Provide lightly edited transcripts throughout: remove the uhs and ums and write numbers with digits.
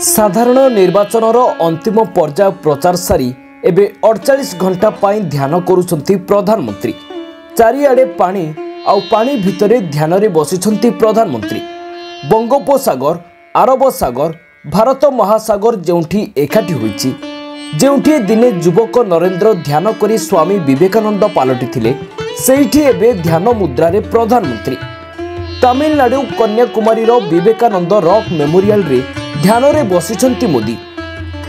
साधारण निर्वाचन अंतिम पर्याय प्रचार सारी एबे 48 घंटा पाई ध्यान करुछंती प्रधानमंत्री। चारिआडे पानी आउ पानी भितरे ध्यान रे बसिछंती प्रधानमंत्री। बंगोपसागर, आरब सागर, भारत महासागर जेउठी एकाठी होईची, जेउठी दिने युवक नरेंद्र ध्यान करी स्वामी विवेकानंद पालटिथिले, सेठी एबे ध्यान मुद्रा रे प्रधानमंत्री। तमिलनाडु कन्याकुमारी विवेकानंद रॉक मेमोरियल रे ध्यान रे बसिछंती मोदी।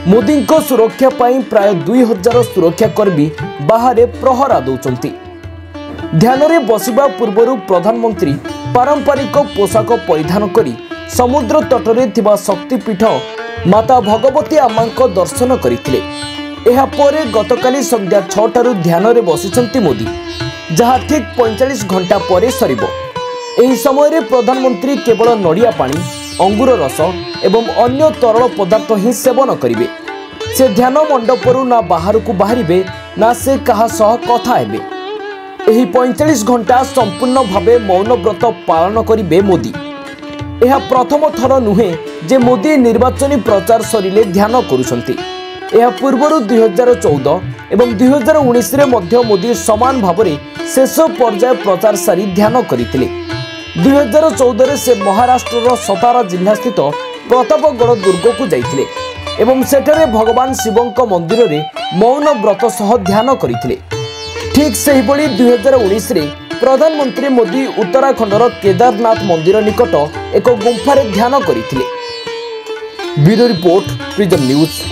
मोदी को सुरक्षा पाई प्राय 2000 सुरक्षाकर्मी बाहर प्रहरा दौचंती। ध्यान रे बसिबा पूर्वरु प्रधानमंत्री पारंपरिक पोशाक परिधान करी समुद्र तटरे थिबा शक्तिपीठ माता भगवती आमांक दर्शन करिथिले। एहा परे गतकाली संध्या 6 टारु ध्यान रे बसिछंती मोदी, जहा ठीक 45 घंटा परे सरिबो। एही समय रे प्रधानमंत्री केवल नड़िया पानी, अंगूर रस एवं अन्य तरल पदार्थ ही सेवन करिवे। से ध्यान मंडपरु ना बाहर को बाहरिबे ना से कहा सह कथा हेबे। एही 45 घंटा संपूर्ण भावे मौन व्रत पालन करिवे मोदी। यह प्रथम थर नुहे जे मोदी निर्वाचनी प्रचार सरिले ध्यान करुछंती। यह पूर्वरु 2014 एवं 2019 रे मध्य मोदी समान भावरे शेष पर्याय प्रचार सारी ध्यान करिथिले। 2014 से महाराष्ट्र सतारा जिला स्थित प्रतापगढ़ दुर्ग को जाइथिले एवं सेठारे भगवान शिवंक मंदिर रे मौन व्रत सह ध्यान करिथिले। ठीक सेही भली 2019 रे प्रधानमंत्री मोदी उत्तराखंडर केदारनाथ मंदिर निकट एक गुंफारे ध्यान करिथिले। Bureau report, Prism news.